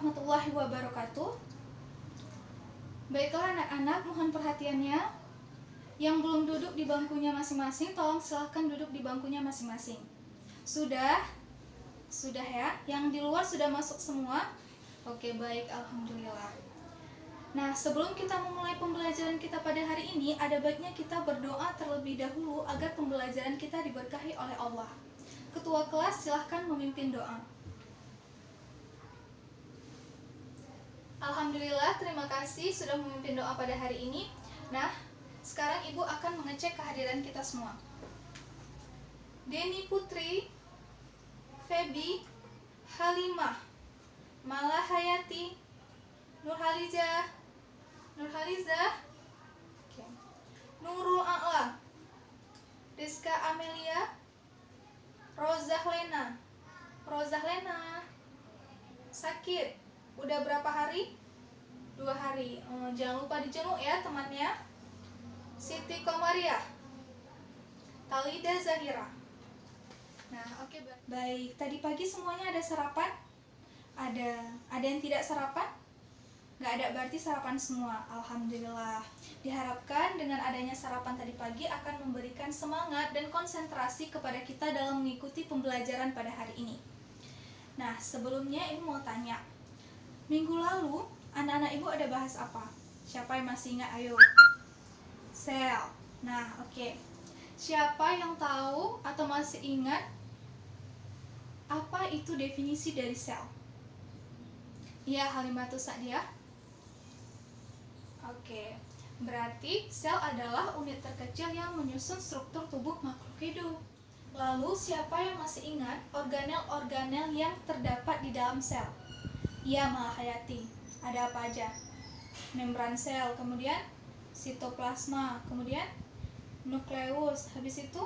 warahmatullahi wabarakatuh. Baiklah anak-anak, mohon perhatiannya. Yang belum duduk di bangkunya masing-masing, tolong silahkan duduk di bangkunya masing-masing. Sudah? Sudah ya? Yang di luar sudah masuk semua? Oke, baik, alhamdulillah. Nah, sebelum kita memulai pembelajaran kita pada hari ini, ada baiknya kita berdoa terlebih dahulu agar pembelajaran kita diberkahi oleh Allah. Ketua kelas silahkan memimpin doa. Alhamdulillah, terima kasih sudah memimpin doa pada hari ini. Nah, sekarang Ibu akan mengecek kehadiran kita semua. Deni Putri, Febi, Halimah, Malahayati, Nurhaliza, Nurul A'la, Rizka Amelia, Rozahlena, sakit. Udah berapa hari? 2 hari. Jangan lupa dijenguk ya temannya. Siti Komariah, Talida Zahira. Nah, oke, baik. Tadi pagi semuanya ada sarapan? Ada yang tidak sarapan? Nggak ada, berarti sarapan semua. Alhamdulillah. Diharapkan dengan adanya sarapan tadi pagi akan memberikan semangat dan konsentrasi kepada kita dalam mengikuti pembelajaran pada hari ini. Nah, sebelumnya Ibu mau tanya, minggu lalu anak-anak Ibu ada bahas apa? Siapa yang masih ingat? Ayo. Sel. Nah, oke. Siapa yang tahu atau masih ingat apa itu definisi dari sel? Ya, Halimatus Sa'diyah. Oke. Berarti sel adalah unit terkecil yang menyusun struktur tubuh makhluk hidup. Lalu siapa yang masih ingat organel-organel yang terdapat di dalam sel? Ya, Malahayati. Ada apa aja? Membran sel, kemudian sitoplasma, kemudian nukleus, habis itu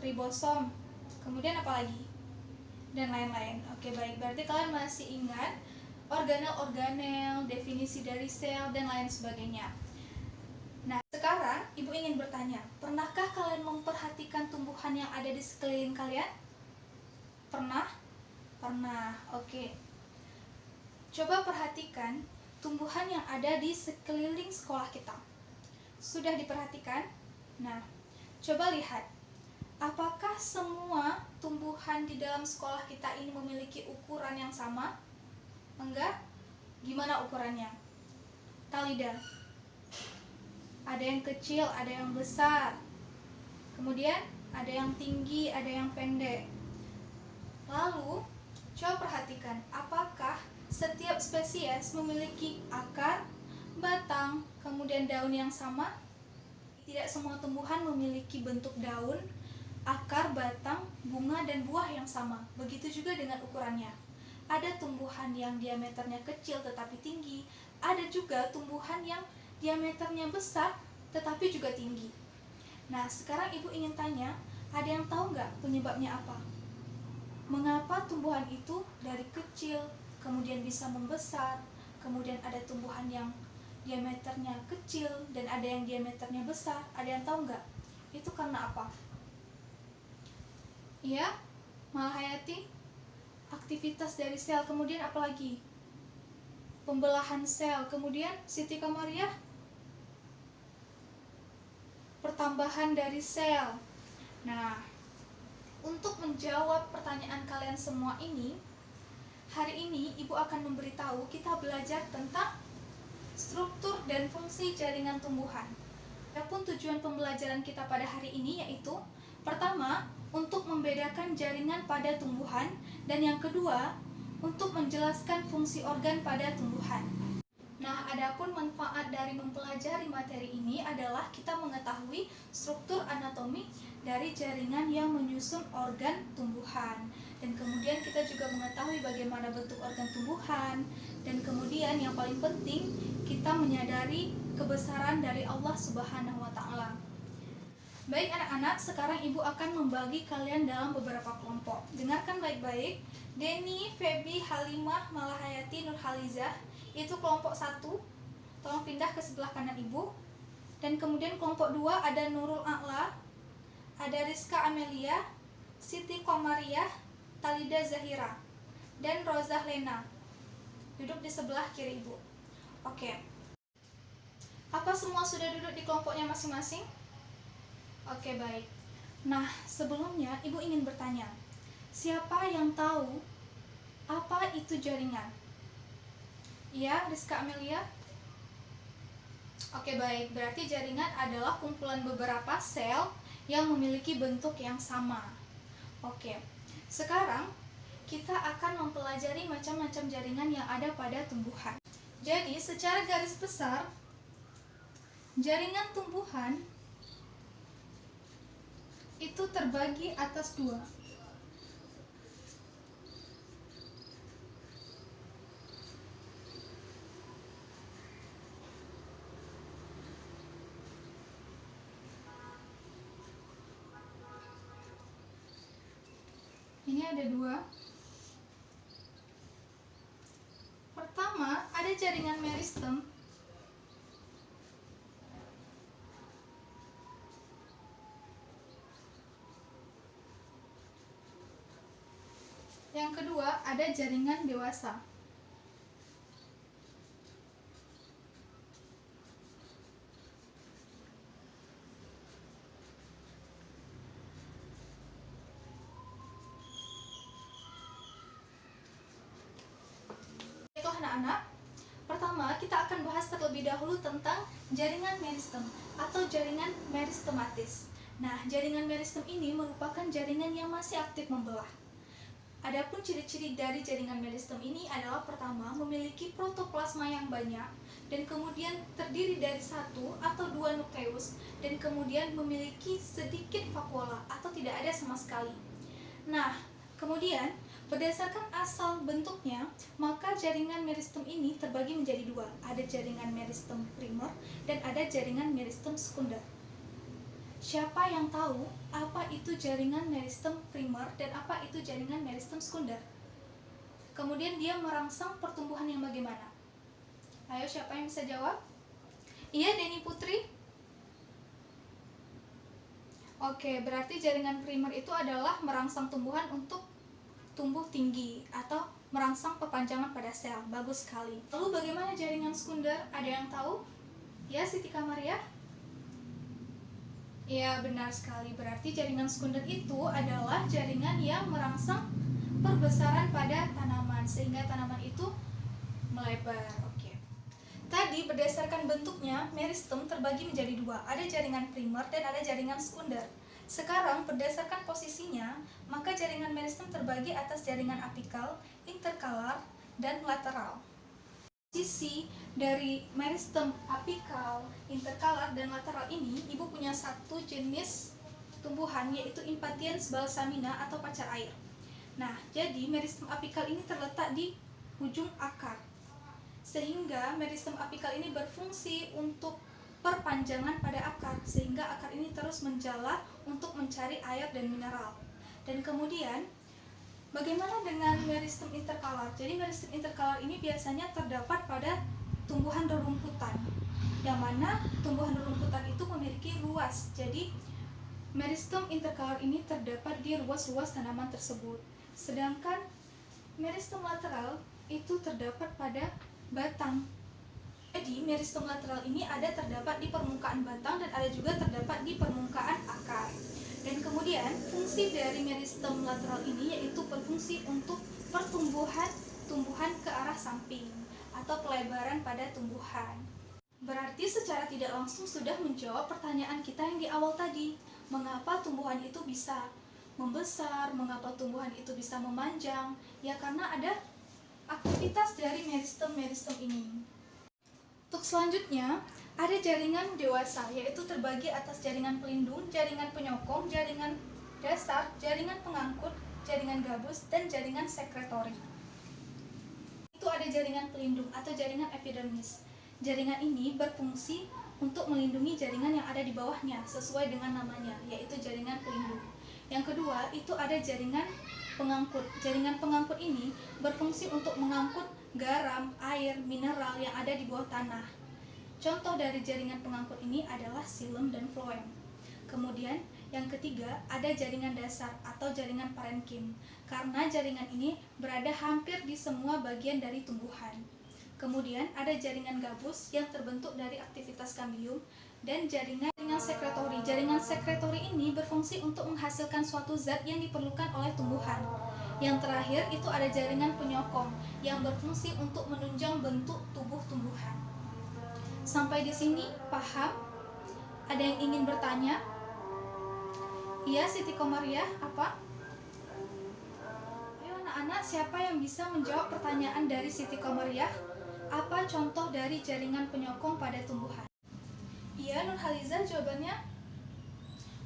ribosom, kemudian apa lagi? Dan lain-lain. Oke, baik. Berarti kalian masih ingat organel-organel, definisi dari sel, dan lain sebagainya. Nah, sekarang Ibu ingin bertanya, pernahkah kalian memperhatikan tumbuhan yang ada di sekeliling kalian? Pernah? Pernah. Oke. Coba perhatikan tumbuhan yang ada di sekeliling sekolah kita. Sudah diperhatikan? Nah, coba lihat. Apakah semua tumbuhan di dalam sekolah kita ini memiliki ukuran yang sama? Enggak? Gimana ukurannya? Talida? Ada yang kecil, ada yang besar. Kemudian ada yang tinggi, ada yang pendek. Lalu, coba perhatikan, apakah setiap spesies memiliki akar, batang, kemudian daun yang sama? Tidak semua tumbuhan memiliki bentuk daun, akar, batang, bunga, dan buah yang sama. Begitu juga dengan ukurannya. Ada tumbuhan yang diameternya kecil tetapi tinggi. Ada juga tumbuhan yang diameternya besar tetapi juga tinggi. Nah, sekarang Ibu ingin tanya, ada yang tahu nggak penyebabnya apa? Mengapa tumbuhan itu dari kecil kemudian bisa membesar, kemudian ada tumbuhan yang diameternya kecil dan ada yang diameternya besar? Ada yang tahu nggak? Itu karena apa? Iya, Malahayati, aktivitas dari sel, kemudian apa lagi? Pembelahan sel, kemudian Siti Komariah, pertambahan dari sel. Nah, untuk menjawab pertanyaan kalian semua ini, hari ini Ibu akan memberitahu kita belajar tentang struktur dan fungsi jaringan tumbuhan. Adapun tujuan pembelajaran kita pada hari ini yaitu, pertama, untuk membedakan jaringan pada tumbuhan, dan yang kedua, untuk menjelaskan fungsi organ pada tumbuhan. Nah, adapun manfaat dari mempelajari materi ini adalah kita mengetahui struktur anatomi dari jaringan yang menyusun organ tumbuhan. Dan kemudian kita juga mengetahui bagaimana bentuk organ tumbuhan. Dan kemudian yang paling penting, kita menyadari kebesaran dari Allah Subhanahu wa Ta'ala. Baik anak-anak, sekarang Ibu akan membagi kalian dalam beberapa kelompok. Dengarkan baik-baik. Deni, Febi, Halimah, Malahayati, Nurhalizah, itu kelompok 1. Tolong pindah ke sebelah kanan Ibu. Dan kemudian kelompok 2 ada Nurul A'la, ada Rizka Amelia, Siti Komariah, Talida Zahira, dan Rozahlena. Duduk di sebelah kiri Ibu. Oke. Apa semua sudah duduk di kelompoknya masing-masing? Oke, baik. Nah, sebelumnya Ibu ingin bertanya, siapa yang tahu apa itu jaringan? Iya, Rizka Amelia? Oke, baik. Berarti jaringan adalah kumpulan beberapa sel yang memiliki bentuk yang sama. Oke. Sekarang kita akan mempelajari macam-macam jaringan yang ada pada tumbuhan. Jadi, secara garis besar, jaringan tumbuhan itu terbagi atas dua. Ini ada dua. Pertama, ada jaringan meristem. Yang kedua, ada jaringan dewasa. Itu anak-anak. Pertama, kita akan bahas terlebih dahulu tentang jaringan meristem atau jaringan meristematis. Nah, jaringan meristem ini merupakan jaringan yang masih aktif membelah. Adapun ciri-ciri dari jaringan meristem ini adalah pertama, memiliki protoplasma yang banyak dan kemudian terdiri dari satu atau dua nukleus dan kemudian memiliki sedikit vakuola atau tidak ada sama sekali. Nah, kemudian berdasarkan asal bentuknya, maka jaringan meristem ini terbagi menjadi dua. Ada jaringan meristem primer dan ada jaringan meristem sekunder. Siapa yang tahu apa itu jaringan meristem primer dan apa itu jaringan meristem sekunder? Kemudian dia merangsang pertumbuhan yang bagaimana? Ayo, siapa yang bisa jawab? Iya, Deni Putri? Oke, berarti jaringan primer itu adalah merangsang tumbuhan untuk tumbuh tinggi atau merangsang perpanjangan pada sel. Bagus sekali. Lalu bagaimana jaringan sekunder? Ada yang tahu? Ya, Siti Kamaria? Ya, benar sekali. Berarti jaringan sekunder itu adalah jaringan yang merangsang perbesaran pada tanaman sehingga tanaman itu melebar. Oke. Tadi berdasarkan bentuknya, meristem terbagi menjadi dua. Ada jaringan primer dan ada jaringan sekunder. Sekarang berdasarkan posisinya, maka jaringan meristem terbagi atas jaringan apikal, interkalar, dan lateral. Sisi dari meristem apikal, interkalar, dan lateral ini, Ibu punya satu jenis tumbuhan yaitu Impatiens balsamina atau pacar air. Nah, jadi meristem apikal ini terletak di ujung akar. Sehingga meristem apikal ini berfungsi untuk perpanjangan pada akar, sehingga akar ini terus menjalar untuk mencari air dan mineral. Dan kemudian bagaimana dengan meristem interkalar? Jadi meristem interkalar ini biasanya terdapat pada tumbuhan rerumputan, yang mana tumbuhan rerumputan itu memiliki ruas. Jadi meristem interkalar ini terdapat di ruas-ruas tanaman tersebut. Sedangkan meristem lateral itu terdapat pada batang. Jadi meristem lateral ini ada terdapat di permukaan batang dan ada juga terdapat di permukaan akar. Dan kemudian fungsi dari meristem lateral ini yaitu berfungsi untuk pertumbuhan tumbuhan ke arah samping atau pelebaran pada tumbuhan. Berarti secara tidak langsung sudah menjawab pertanyaan kita yang di awal tadi. Mengapa tumbuhan itu bisa membesar, mengapa tumbuhan itu bisa memanjang? Ya karena ada aktivitas dari meristem-meristem ini. Untuk selanjutnya, ada jaringan dewasa, yaitu terbagi atas jaringan pelindung, jaringan penyokong, jaringan dasar, jaringan pengangkut, jaringan gabus, dan jaringan sekretori. Itu ada jaringan pelindung atau jaringan epidermis. Jaringan ini berfungsi untuk melindungi jaringan yang ada di bawahnya sesuai dengan namanya, yaitu jaringan pelindung. Yang kedua, itu ada jaringan pengangkut. Jaringan pengangkut ini berfungsi untuk mengangkut garam, air, mineral yang ada di bawah tanah. Contoh dari jaringan pengangkut ini adalah xilem dan phloem. Kemudian Yang ketiga, ada jaringan dasar atau jaringan parenkim, karena jaringan ini berada hampir di semua bagian dari tumbuhan. Kemudian ada jaringan gabus yang terbentuk dari aktivitas kambium, dan jaringan sekretori. Jaringan sekretori ini berfungsi untuk menghasilkan suatu zat yang diperlukan oleh tumbuhan. Yang terakhir itu ada jaringan penyokong yang berfungsi untuk menunjang bentuk tubuh tumbuhan. Sampai di sini paham? Ada yang ingin bertanya? Iya, Siti Komariah, apa? Ayo anak-anak, siapa yang bisa menjawab pertanyaan dari Siti Komariah? Apa contoh dari jaringan penyokong pada tumbuhan? Iya, Nurhaliza jawabannya.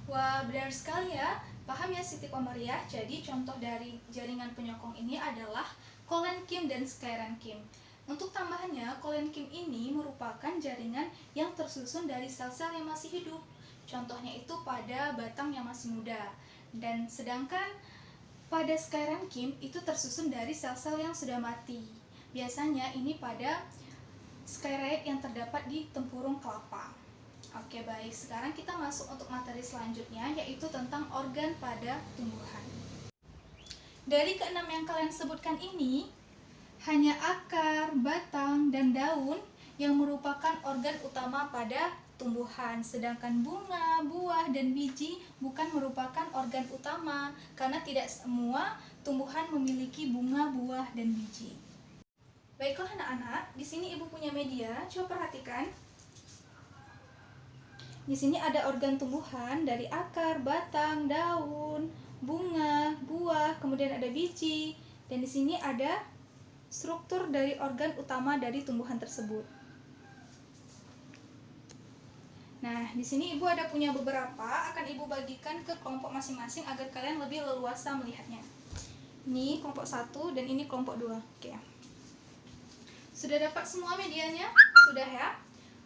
Wah, benar sekali ya. Paham ya Siti Komariah? Jadi contoh dari jaringan penyokong ini adalah kolenkim dan sklerenkim. Untuk tambahannya, kolenkim ini merupakan jaringan yang tersusun dari sel-sel yang masih hidup. Contohnya itu pada batang yang masih muda. Dan sedangkan pada sklerenkim itu tersusun dari sel-sel yang sudah mati. Biasanya ini pada sklereid yang terdapat di tempurung kelapa. Oke, baik. Sekarang kita masuk untuk materi selanjutnya, yaitu tentang organ pada tumbuhan. Dari keenam yang kalian sebutkan ini, hanya akar, batang, dan daun yang merupakan organ utama pada tumbuhan, sedangkan bunga, buah, dan biji bukan merupakan organ utama karena tidak semua tumbuhan memiliki bunga, buah, dan biji. Baiklah anak-anak, di sini ibu punya media, coba perhatikan. Di sini ada organ tumbuhan dari akar, batang, daun, bunga, buah, kemudian ada biji, dan di sini ada struktur dari organ utama dari tumbuhan tersebut. Nah, di sini ibu ada punya beberapa, akan ibu bagikan ke kelompok masing-masing agar kalian lebih leluasa melihatnya. Ini kelompok 1 dan ini kelompok 2. Oke. Sudah dapat semua medianya? Sudah ya?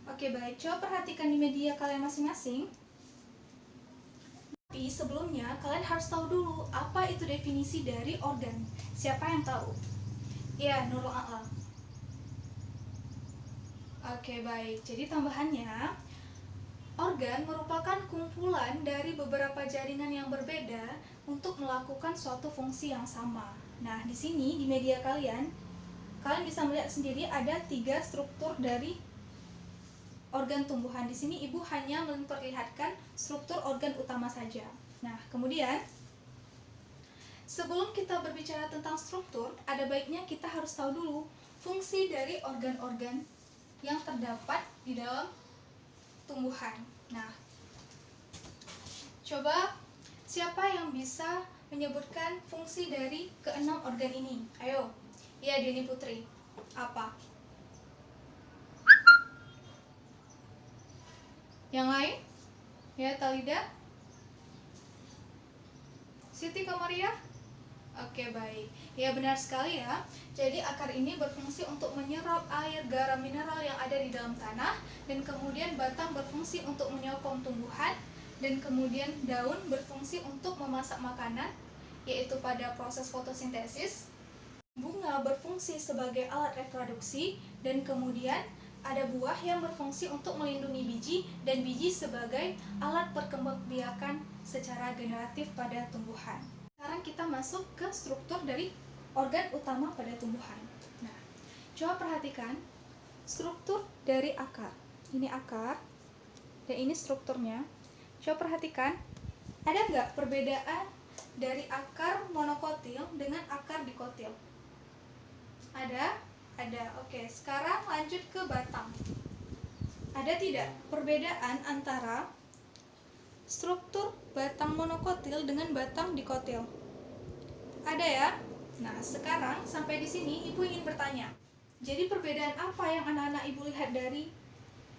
Oke, baik. Coba perhatikan di media kalian masing-masing. Tapi sebelumnya kalian harus tahu dulu apa itu definisi dari organ. Siapa yang tahu? Ya, Nurul A'la. Oke, baik. Jadi tambahannya, organ merupakan kumpulan dari beberapa jaringan yang berbeda untuk melakukan suatu fungsi yang sama. Nah, di sini di media kalian bisa melihat sendiri ada 3 struktur dari organ tumbuhan. Di sini ibu hanya memperlihatkan struktur organ utama saja. Nah, kemudian sebelum kita berbicara tentang struktur, ada baiknya kita harus tahu dulu fungsi dari organ-organ yang terdapat di dalam tumbuhan. Nah, coba siapa yang bisa menyebutkan fungsi dari keenam organ ini? Ayo. Ya, Deni Putri. Apa? Yang lain? Ya, Talida? Siti Komariah? Oke, baik. Ya, benar sekali ya. Jadi akar ini berfungsi untuk menyerap air, garam, mineral yang ada di dalam tanah, dan kemudian batang berfungsi untuk menyokong tumbuhan, dan kemudian daun berfungsi untuk memasak makanan, yaitu pada proses fotosintesis. Bunga berfungsi sebagai alat reproduksi, dan kemudian ada buah yang berfungsi untuk melindungi biji, dan biji sebagai alat perkembangbiakan secara generatif pada tumbuhan. Sekarang kita masuk ke struktur dari organ utama pada tumbuhan. Nah, coba perhatikan struktur dari akar. Ini akar, dan ini strukturnya. Coba perhatikan, ada nggak perbedaan dari akar monokotil dengan akar dikotil? Ada? Ada. Oke, sekarang lanjut ke batang. Ada tidak perbedaan antara struktur batang monokotil dengan batang dikotil? Ada ya? Nah, sekarang sampai di sini ibu ingin bertanya. Jadi perbedaan apa yang anak-anak ibu lihat dari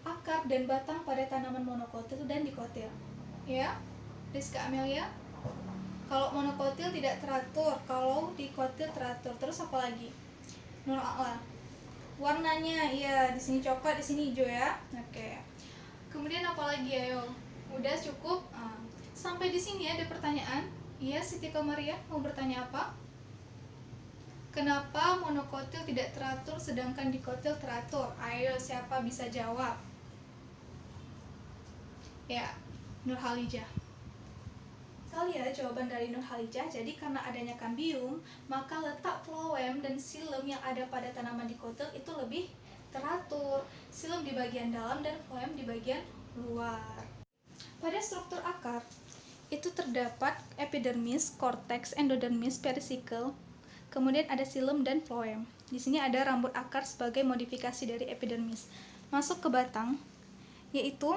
akar dan batang pada tanaman monokotil dan dikotil? Ya? Rizka Amelia? Kalau monokotil tidak teratur, kalau dikotil teratur. Terus apa lagi? Nur A'la. Warnanya, ya, di sini coklat, di sini hijau ya. Oke. Kemudian apa lagi, ayo? Udah cukup? Sampai di sini ada pertanyaan. Iya, Siti Komariah mau bertanya apa? Kenapa monokotil tidak teratur sedangkan dikotil teratur? Ayo, siapa bisa jawab? Ya, Nur Halijah. Sekali ya jawaban dari Nurhalijah. Jadi karena adanya kambium, maka letak floem dan xilem yang ada pada tanaman dikotil itu lebih teratur. Xilem di bagian dalam dan floem di bagian luar. Pada struktur akar itu terdapat epidermis, korteks, endodermis, perisikkel. Kemudian ada xilem dan floem. Di sini ada rambut akar sebagai modifikasi dari epidermis. Masuk ke batang, yaitu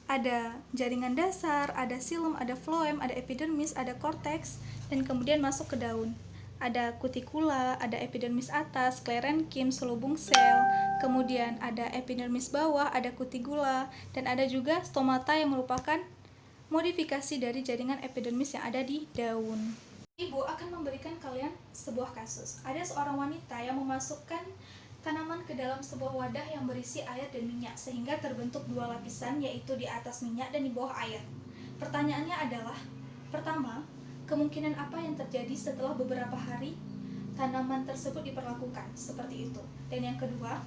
ada jaringan dasar, ada xilem, ada floem, ada epidermis, ada korteks, dan kemudian masuk ke daun. Ada kutikula, ada epidermis atas, sklerenkim, selubung sel, kemudian ada epidermis bawah, ada kutikula, dan ada juga stomata yang merupakan modifikasi dari jaringan epidermis yang ada di daun. Ibu akan memberikan kalian sebuah kasus. Ada seorang wanita yang memasukkan tanaman ke dalam sebuah wadah yang berisi air dan minyak sehingga terbentuk dua lapisan, yaitu di atas minyak dan di bawah air. Pertanyaannya adalah, pertama, kemungkinan apa yang terjadi setelah beberapa hari tanaman tersebut diperlakukan seperti itu? Dan yang kedua,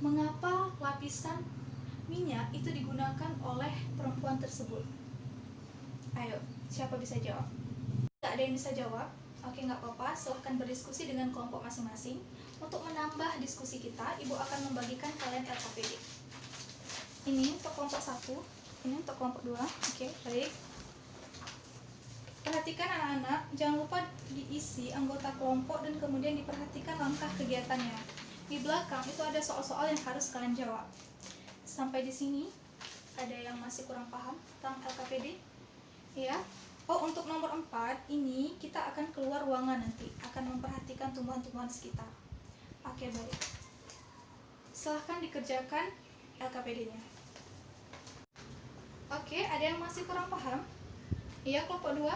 mengapa lapisan minyak itu digunakan oleh perempuan tersebut? Ayo, siapa bisa jawab? Tidak ada yang bisa jawab? Oke, nggak apa-apa, silahkan berdiskusi dengan kelompok masing-masing. Untuk menambah diskusi kita, Ibu akan membagikan kalian LKPD. Ini untuk kelompok 1, ini untuk kelompok 2. Oke, baik. Perhatikan anak-anak, jangan lupa diisi anggota kelompok dan kemudian diperhatikan langkah kegiatannya. Di belakang itu ada soal-soal yang harus kalian jawab. Sampai di sini, ada yang masih kurang paham tentang LKPD? Ya. Oh, untuk nomor 4 ini kita akan keluar ruangan nanti, akan memperhatikan tumbuhan-tumbuhan sekitar. Oke, baik. Silahkan dikerjakan LKPD-nya. Oke, ada yang masih kurang paham? Iya, kelompok 2.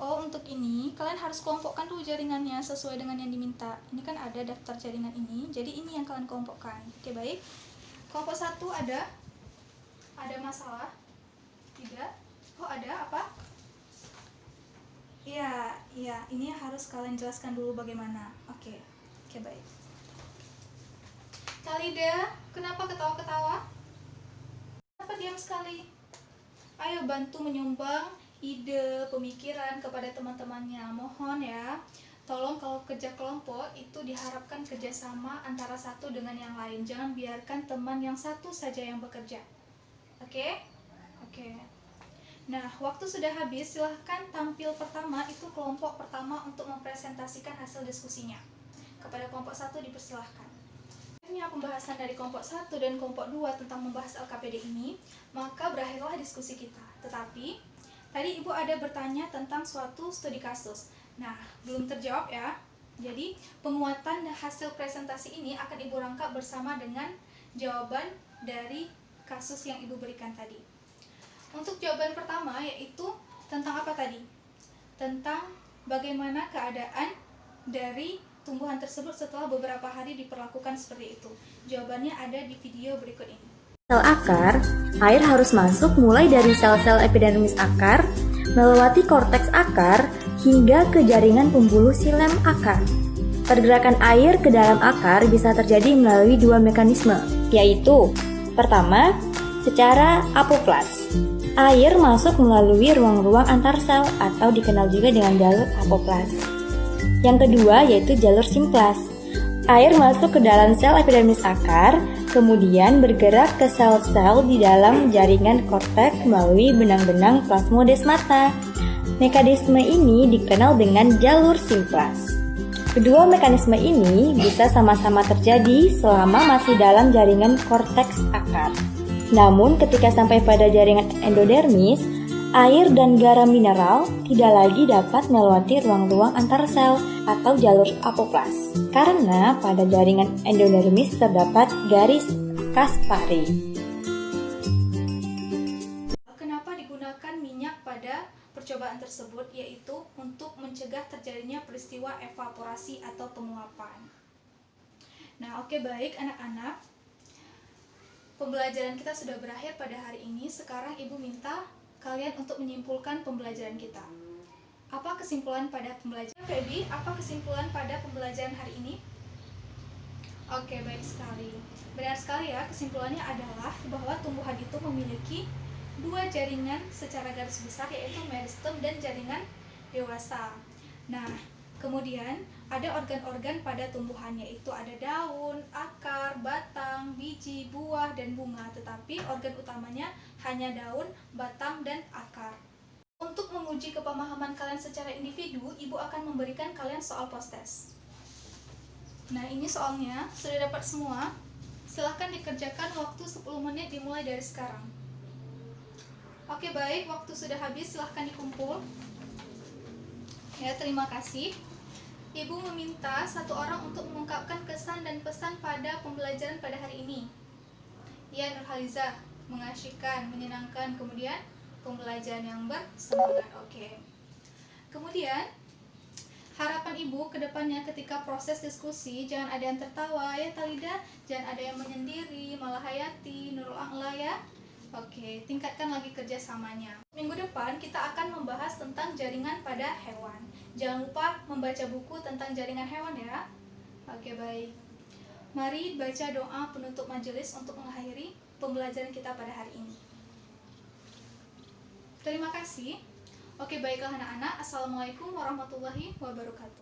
Oh, untuk ini kalian harus kelompokkan dulu jaringannya sesuai dengan yang diminta. Ini kan ada daftar jaringan ini, jadi ini yang kalian kelompokkan. Oke, baik. Kelompok 1 ada masalah? Tidak? Oh, ada apa? Iya, ini harus kalian jelaskan dulu bagaimana. Oke, baik. Kalida, kenapa ketawa-ketawa? Kenapa diam sekali? Ayo bantu menyumbang ide, pemikiran kepada teman-temannya. Mohon ya, tolong kalau kerja kelompok itu diharapkan kerjasama antara satu dengan yang lain. Jangan biarkan teman yang satu saja yang bekerja. Oke? Nah, waktu sudah habis, silahkan tampil pertama, itu kelompok pertama untuk mempresentasikan hasil diskusinya. Kepada kelompok 1 dipersilahkan. Akhirnya pembahasan dari kelompok 1 dan kelompok 2 tentang membahas LKPD ini, maka berakhirlah diskusi kita. Tetapi, tadi Ibu ada bertanya tentang suatu studi kasus. Nah, belum terjawab ya. Jadi, penguatan hasil presentasi ini akan Ibu rangkap bersama dengan jawaban dari kasus yang Ibu berikan tadi. Untuk jawaban pertama yaitu tentang apa tadi? Tentang bagaimana keadaan dari tumbuhan tersebut setelah beberapa hari diperlakukan seperti itu. Jawabannya ada di video berikut ini. Sel akar, air harus masuk mulai dari sel-sel epidermis akar, melewati korteks akar, hingga ke jaringan pembuluh xilem akar. Pergerakan air ke dalam akar bisa terjadi melalui dua mekanisme, yaitu pertama, secara apoplas. Air masuk melalui ruang-ruang antar sel atau dikenal juga dengan jalur apoplas. Yang kedua yaitu jalur simplas. Air masuk ke dalam sel epidermis akar, kemudian bergerak ke sel-sel di dalam jaringan korteks melalui benang-benang plasmodesmata. Mekanisme ini dikenal dengan jalur simplas. Kedua mekanisme ini bisa sama-sama terjadi selama masih dalam jaringan korteks akar. Namun ketika sampai pada jaringan endodermis, air dan garam mineral tidak lagi dapat melewati ruang-ruang antar sel atau jalur apoplas, karena pada jaringan endodermis terdapat garis Kaspari. Kenapa digunakan minyak pada percobaan tersebut? Yaitu untuk mencegah terjadinya peristiwa evaporasi atau penguapan. Nah, oke, baik anak-anak. Pembelajaran kita sudah berakhir pada hari ini. Sekarang Ibu minta kalian untuk menyimpulkan pembelajaran kita. Apa kesimpulan pada pembelajaran? Feby, apa kesimpulan pada pembelajaran hari ini? Oke, baik sekali. Benar sekali ya, kesimpulannya adalah bahwa tumbuhan itu memiliki dua jaringan secara garis besar, yaitu meristeme dan jaringan dewasa. Nah, kemudian ada organ-organ pada tumbuhan, yaitu ada daun, akar, batang, biji, buah, dan bunga. Tetapi organ utamanya hanya daun, batang, dan akar. Untuk menguji kepemahaman kalian secara individu, Ibu akan memberikan kalian soal post-test. Nah, ini soalnya sudah dapat semua. Silahkan dikerjakan, waktu 10 menit dimulai dari sekarang. Oke, baik, waktu sudah habis, silahkan dikumpul. Ya, terima kasih. Ibu meminta satu orang untuk mengungkapkan kesan dan pesan pada pembelajaran pada hari ini. Ya, Nurhaliza, mengasyikkan, menyenangkan, kemudian pembelajaran yang bersemangat. Oke. Kemudian, harapan Ibu ke depannya ketika proses diskusi, jangan ada yang tertawa ya Talida, jangan ada yang menyendiri, malah Hayati, Nurul A'la ya. Oke, tingkatkan lagi kerjasamanya. Minggu depan kita akan membahas tentang jaringan pada hewan. Jangan lupa membaca buku tentang jaringan hewan ya. Oke, baik. Mari baca doa penutup majelis untuk mengakhiri pembelajaran kita pada hari ini. Terima kasih. Oke, baiklah anak-anak. Assalamualaikum warahmatullahi wabarakatuh.